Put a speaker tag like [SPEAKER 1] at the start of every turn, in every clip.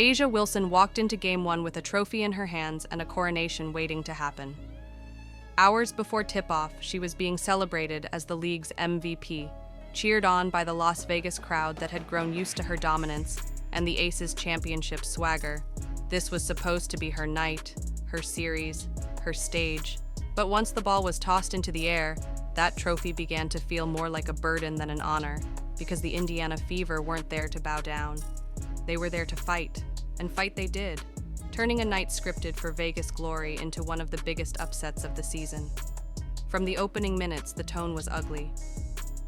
[SPEAKER 1] Asia Wilson walked into Game 1 with a trophy in her hands and a coronation waiting to happen. Hours before tip-off, she was being celebrated as the league's MVP, cheered on by the Las Vegas crowd that had grown used to her dominance and the Aces championship swagger. This was supposed to be her night, her series, her stage. But once the ball was tossed into the air, that trophy began to feel more like a burden than an honor, because the Indiana Fever weren't there to bow down. They were there to fight, and fight they did, turning a night scripted for Vegas glory into one of the biggest upsets of the season. From the opening minutes, the tone was ugly.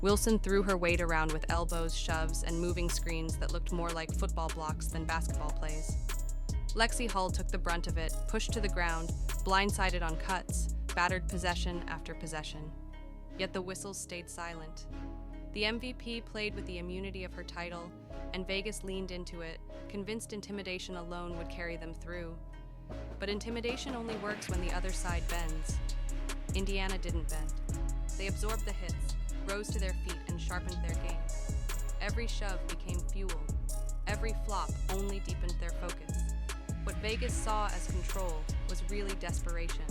[SPEAKER 1] Wilson threw her weight around with elbows, shoves, and moving screens that looked more like football blocks than basketball plays. Lexi Hull took the brunt of it, pushed to the ground, blindsided on cuts, battered possession after possession. Yet the whistles stayed silent. The MVP played with the immunity of her title, and Vegas leaned into it, convinced intimidation alone would carry them through. But intimidation only works when the other side bends. Indiana didn't bend. They absorbed the hits, rose to their feet, and sharpened their game. Every shove became fuel. Every flop only deepened their focus. What Vegas saw as control was really desperation,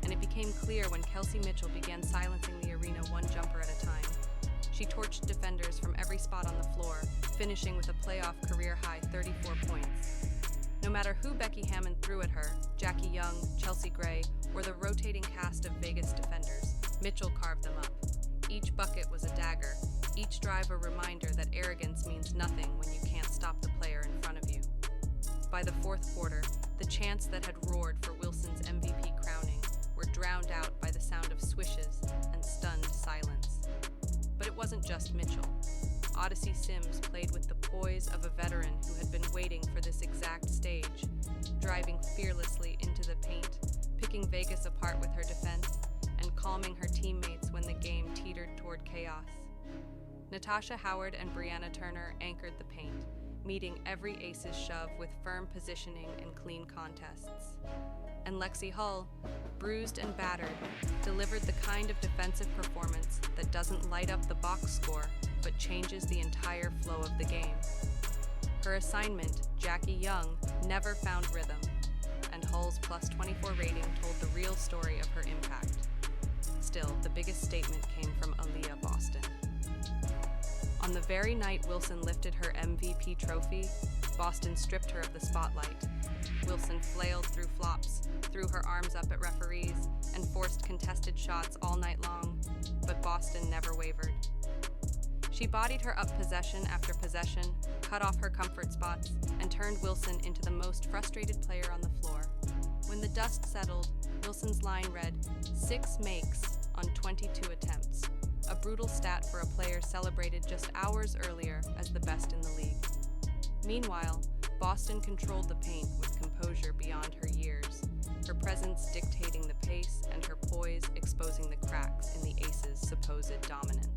[SPEAKER 1] and it became clear when Kelsey Mitchell began silencing the arena one jumper at a time. She torched defenders from every spot on the floor, finishing with a playoff career-high 34 points. No matter who Becky Hammond threw at her, Jackie Young, Chelsea Gray, or the rotating cast of Vegas defenders, Mitchell carved them up. Each bucket was a dagger, each drive a reminder that arrogance means nothing when you can't stop the player in front of you. By the fourth quarter, the chants that had roared for Wilson's MVP crowning were drowned out by the sound of swishes and stunned silence. But it wasn't just Mitchell. Odyssey Sims played with the poise of a veteran who had been waiting for this exact stage, driving fearlessly into the paint, picking Vegas apart with her defense, and calming her teammates when the game teetered toward chaos. Natasha Howard and Brianna Turner anchored the paint, meeting every Aces shove with firm positioning and clean contests. And Lexi Hull, bruised and battered, delivered the kind of defensive performance that doesn't light up the box score, but changes the entire flow of the game. Her assignment, Jackie Young, never found rhythm, and Hull's plus 24 rating told the real story of her impact. Still, the biggest statement came from Aaliyah Boston. On the very night Wilson lifted her MVP trophy, Boston stripped her of the spotlight. Wilson flailed through flops, threw her arms up at referees, and forced contested shots all night long, but Boston never wavered. She bodied her up possession after possession, cut off her comfort spots, and turned Wilson into the most frustrated player on the floor. When the dust settled, Wilson's line read 6 makes on 22 attempts, a brutal stat for a player celebrated just hours earlier as the best in the league. Meanwhile, Boston controlled the paint with composure beyond her years, her presence dictating the pace and her poise exposing the cracks in the Aces' supposed dominance.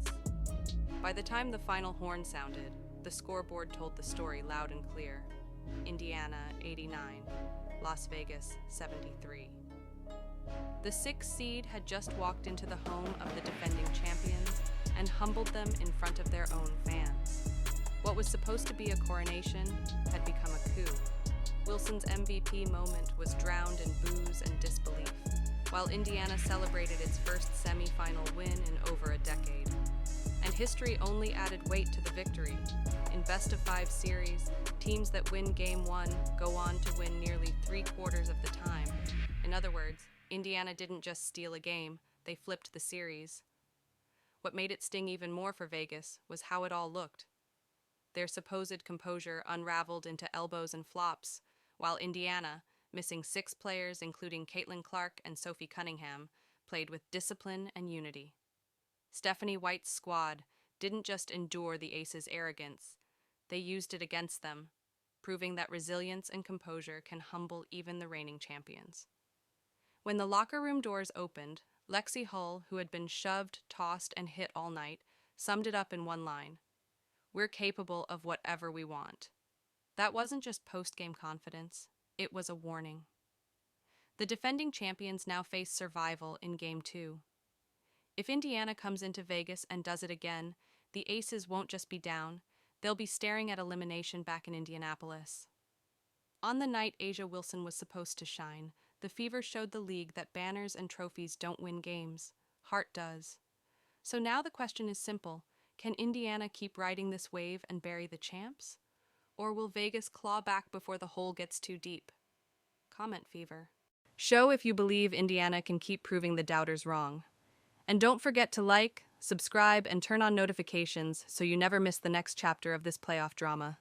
[SPEAKER 1] By the time the final horn sounded, the scoreboard told the story loud and clear. Indiana 89, Las Vegas 73. The 6th seed had just walked into the home of the defending champions and humbled them in front of their own fans. What was supposed to be a coronation had become a coup. Wilson's MVP moment was drowned in boos and disbelief, while Indiana celebrated its first semifinal win in over a decade. And history only added weight to the victory. In best-of-5 series, teams that win Game 1 go on to win nearly 3/4 of the time. In other words, Indiana didn't just steal a game, they flipped the series. What made it sting even more for Vegas was how it all looked. Their supposed composure unraveled into elbows and flops, while Indiana, missing 6 players including Caitlin Clark and Sophie Cunningham, played with discipline and unity. Stephanie White's squad didn't just endure the Aces' arrogance, they used it against them, proving that resilience and composure can humble even the reigning champions. When the locker room doors opened, Lexi Hull, who had been shoved, tossed, and hit all night, summed it up in one line: "We're capable of whatever we want." That wasn't just post-game confidence, it was a warning. The defending champions now face survival in Game 2. If Indiana comes into Vegas and does it again, the Aces won't just be down, they'll be staring at elimination back in Indianapolis. On the night Asia Wilson was supposed to shine, the Fever showed the league that banners and trophies don't win games. Heart does. So now the question is simple. Can Indiana keep riding this wave and bury the champs? Or will Vegas claw back before the hole gets too deep? Comment, Fever. Show if you believe Indiana can keep proving the doubters wrong. And don't forget to like, subscribe, and turn on notifications so you never miss the next chapter of this playoff drama.